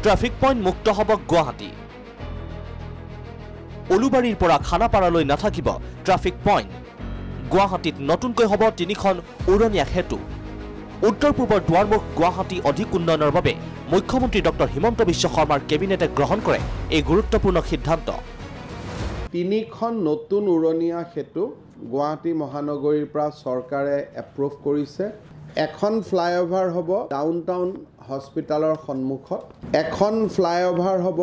Traffic point মুক্ত হ'ব গুৱাহাটী। উলুবাৰীৰ পৰা খানাপাৰালৈ নাথাকিব ট্ৰাফিক পইণ্ট। গুৱাহাটীত নতুনকৈ হ'ব 3খন উৰণীয়া সেতু। উত্তৰ পূবৰ দুৱাৰমুখ গুৱাহাটী অধিক উন্নয়নৰ বাবে মুখ্যমন্ত্ৰী ডক্টৰ হিমন্ত বিশ্ব শৰ্মাৰ কেবিনেটে গ্ৰহণ কৰে এই গুৰুত্বপূৰ্ণ সিদ্ধান্ত। 3খন নতুন উৰণীয়া সেতু গুৱাহাটী মহানগৰীৰ পৰা চৰকাৰে এপ্ৰুভ কৰিছে। এখন ফ্লাইঅভাৰ হ'ব ডাউনটাউন হস্পিটালৰ সন্মুখত, এখন ফ্লাইঅভাৰ হ'ব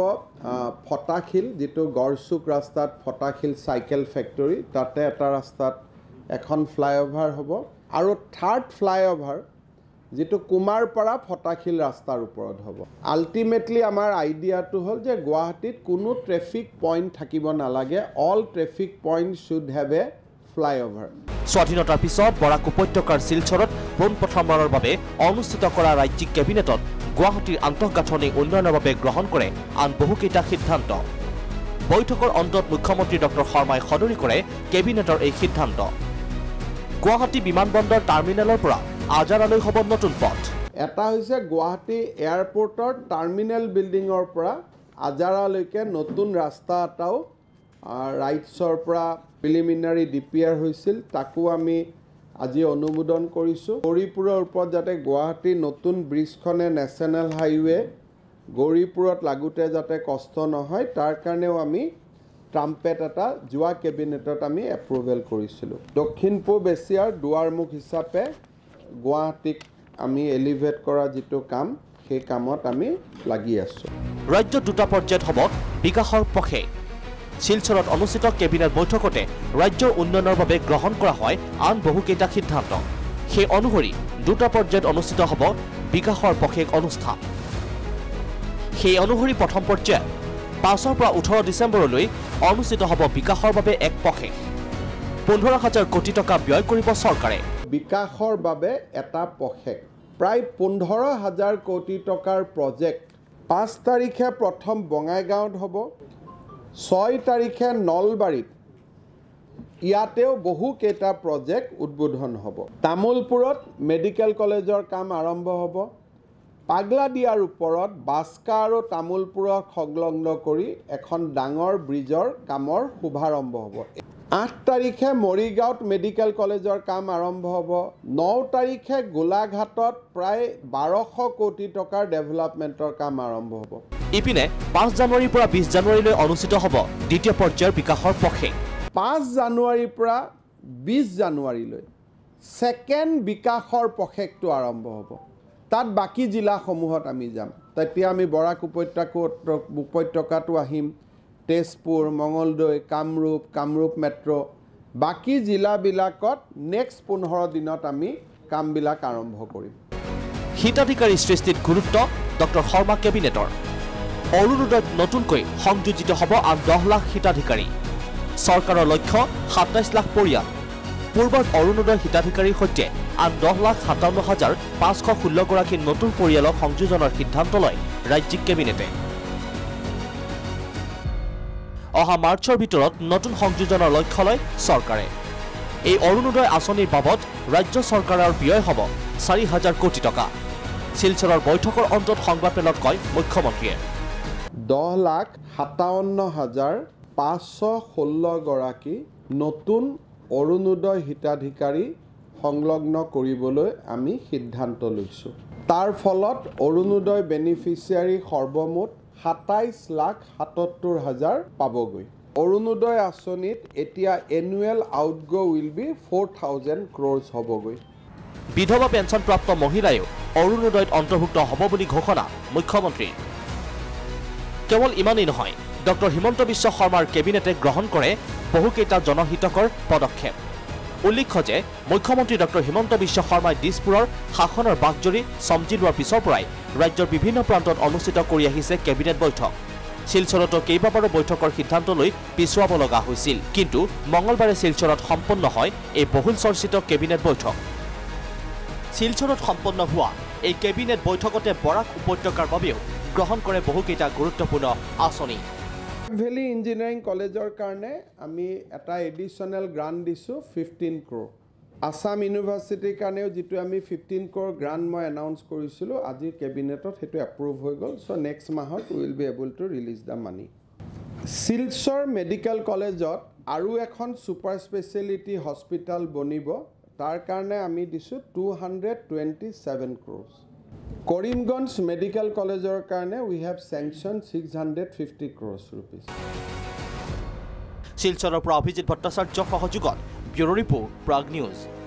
ফটাখিল, যিটো গড়চুক ৰাস্তাত ফটাখিল চাইকেল ফেক্টৰী, তাতে এটা ৰাস্তাত এখন ফ্লাইঅভাৰ হ'ব, আৰু থাৰ্ড ফ্লাইঅভাৰ যিটো কুমাৰপাৰা ফটাখিল ৰাস্তাৰ ওপৰত হ'ব। আল্টিমেটলি আমাৰ আইডিয়াটো হ'ল যে গুৱাহাটীত কোনো ট্ৰেফিক পইণ্ট থাকিব নালাগে, all traffic point should have a flyover. স্বাধীনতাৰ পিছত বৰাক উপত্যকাৰ শিলচৰত পোনপ্ৰথমবাৰৰ বাবে অনুষ্ঠিত কৰা ৰাজ্যিক কেবিনেটত গুৱাহাটীৰ আন্তঃগাঁথনি উন্নয়নৰ বাবে গ্ৰহণ কৰে আন বহুকেইটা সিদ্ধান্ত। বৈঠকৰ অন্তত মুখ্যমন্ত্ৰী ডক্টৰ শৰ্মাই সদৰি কৰে কেবিনেটৰ এই সিদ্ধান্ত। গুৱাহাটী বিমানবন্দৰ টাৰ্মিনেলৰ পৰা আজাৰালৈ হ'ব নতুন পথ। এটা হৈছে গুৱাহাটী এয়াৰপৰ্টৰ টাৰ্মিনেল বিল্ডিঙৰ পৰা আজাৰালৈকে নতুন ৰাস্তা এটাও ৰাইটছৰ পৰা প্ৰিলিমিনাৰী DPR হৈছিল, তাকো আমি আজি অনুমোদন কৰিছোঁ। গৌৰীপুৰৰ ওপৰত যাতে গুৱাহাটী নতুন ব্ৰিজখনে নেশ্যনেল হাইৱে গৌৰীপুৰত লাগোতে যাতে কষ্ট নহয়, তাৰ কাৰণেও আমি ট্ৰাম্পেট এটা যোৱা কেবিনেটত আমি এপ্ৰুভেল কৰিছিলোঁ। দক্ষিণ পূব এছিয়াৰ দুৱাৰমুখ হিচাপে গুৱাহাটীক আমি এলিভেট কৰা যিটো কাম, সেই কামত আমি লাগি আছোঁ। ৰাজ্যত 2টা পৰ্যায়ত হ'ব বিকাশৰ পথে। শিলচৰত অনুষ্ঠিত কেবিনেট বৈঠকতে ৰাজ্যৰ উন্নয়নৰ বাবে গ্ৰহণ কৰা হয় আন বহুকেইটা সিদ্ধান্ত। সেই অনুসৰি 2টা পৰ্যায়ত অনুষ্ঠিত হ'ব বিকাশৰ পথে অনুষ্ঠান। সেই অনুসৰি প্ৰথম পৰ্যায়ত 5 পৰা 18 ডিচেম্বৰলৈ অনুষ্ঠিত হ'ব বিকাশৰ বাবে এক পথে। 15,000 কোটি টকা ব্যয় কৰিব চৰকাৰে। বিকাশৰ বাবে এটা পথেক প্ৰায় 15,000 কোটি টকাৰ প্ৰজেক্ট 5 তাৰিখে প্ৰথম বঙাইগাঁৱত হ'ব, 6 তাৰিখে নলবাৰীত, ইয়াতেও বহুকেইটা প্ৰজেক্ট উদ্বোধন হ'ব। তামুলপুৰত মেডিকেল কলেজৰ কাম আৰম্ভ হ'ব। পাগলাদিয়াৰ ওপৰত বাস্কা আৰু তামুলপুৰক সংলগ্ন কৰি এখন ডাঙৰ ব্ৰিজৰ কামৰ শুভাৰম্ভ হ'ব। 8 তাৰিখে মৰিগাঁৱত মেডিকেল কলেজৰ কাম আৰম্ভ হ'ব। 9 তাৰিখে গোলাঘাটত প্ৰায় 1200 কোটি টকাৰ ডেভেলপমেণ্টৰ কাম আৰম্ভ হ'ব। ইপিনে 5 জানুৱাৰীৰ পৰা 20 জানুৱাৰীলৈ অনুষ্ঠিত হ'ব দ্বিতীয় পৰ্যায়ৰ বিকাশৰ পথে। 5 জানুৱাৰীৰ পৰা 20 জানুৱাৰীলৈ ছেকেণ্ড বিকাশৰ পথেকটো আৰম্ভ হ'ব। তাত বাকী জিলাসমূহত আমি যাম। তেতিয়া আমি বৰাক উপত্যকাটো আহিম, তেজপুৰ, মঙলদৈ, কামৰূপ মেট্ৰ', বাকী জিলাবিলাকত নেক্সট 15 দিনত আমি কামবিলাক আৰম্ভ কৰিম। হিতাধিকাৰী সৃষ্টিত গুৰুত্ব ডক্টৰ শৰ্মা কেবিনেটৰ। অৰুণোদয়ত নতুনকৈ সংযোজিত হ'ব আন 10 লাখ হিতাধিকাৰী। চৰকাৰৰ লক্ষ্য 27 লাখ পৰিয়াল। পূৰ্বত অৰুণোদয় হিতাধিকাৰীৰ সৈতে আন 10,57,516 গৰাকী নতুন পৰিয়ালক সংযোজনৰ সিদ্ধান্ত লয় ৰাজ্যিক কেবিনেটে। অহা মাৰ্চৰ ভিতৰত নতুন সংযোজনৰ লক্ষ্য লয় চৰকাৰে। এই অৰুণোদয় আঁচনিৰ বাবদ ৰাজ্য চৰকাৰৰ ব্যয় হ'ব 4,000 কোটি টকা। শিলচৰৰ বৈঠকৰ অন্তত সংবাদমেলত কয় মুখ্যমন্ত্ৰীয়ে 10,57,516 গৰাকী নতুন অৰুণোদয় হিতাধিকাৰী সংলগ্ন কৰিবলৈ আমি সিদ্ধান্ত লৈছোঁ। তাৰ ফলত অৰুণোদয় বেনিফিচিয়াৰী সৰ্বমুঠ 27,77,000 পাবগৈ। অৰুণোদয় আঁচনিত এতিয়া এনুৱেল আউটগ' উইল বি 4,000 crores হ'বগৈ। বিধৱা পেঞ্চনপ্ৰাপ্ত মহিলায়ো অৰুণোদয়ত অন্তৰ্ভুক্ত হ'ব বুলি ঘোষণা মুখ্যমন্ত্ৰীৰ। কেৱল ইমানেই নহয়, ডক্টৰ হিমন্ত বিশ্ব শৰ্মাৰ কেবিনেটে গ্ৰহণ কৰে বহুকেইটা জনহিতকৰ পদক্ষেপ। উল্লেখ্য যে মুখ্যমন্ত্ৰী ডক্টৰ হিমন্ত বিশ্ব শৰ্মাই দিছপুৰৰ শাসনৰ বাকজৰি চমজি লোৱাৰ পিছৰ পৰাই ৰাজ্যৰ বিভিন্ন প্ৰান্তত অনুষ্ঠিত কৰি আহিছে কেবিনেট বৈঠক। শিলচৰতো কেইবাবাৰো বৈঠকৰ সিদ্ধান্ত লৈ পিছুৱাব লগা হৈছিল, কিন্তু মঙলবাৰে শিলচৰত সম্পন্ন হয় এই বহুল চৰ্চিত কেবিনেট বৈঠক। শিলচৰত সম্পন্ন হোৱা এই কেবিনেট বৈঠকতে বৰাক উপত্যকাৰ বাবেও গ্ৰহণ কৰে বহুকেইটা গুৰুত্বপূৰ্ণ আঁচনি। ভেলী ইঞ্জিনিয়াৰিং কলেজৰ কাৰণে আমি এটা এডিশ্যনেল গ্ৰাণ্ট দিছোঁ 15 crore। আসাম ইউনিভাৰ্চিটিৰ কাৰণেও যিটো আমি 15 crore গ্ৰাণ্ট মই এনাউন্স কৰিছিলোঁ আজি কেবিনেটত সেইটো এপ্ৰুভ হৈ গ'ল চ' নেক্সট মাহত will be able to release the money Silchar medical কলেজত আৰু এখন ছুপাৰ স্পেচিয়েলিটি হস্পিটেল বনিব তাৰ কাৰণে আমি দিছোঁ 227 crores কৰিমগঞ্জ মেডিকেল কলেজৰ কাৰণে উই হেভ চেংচন 650 crores rupees শিলচৰৰ পৰা অভিজিত ভট্টাচাৰ্য সহযোগত ব্যুৰো ৰিপৰ্ট প্ৰাগ নিউজ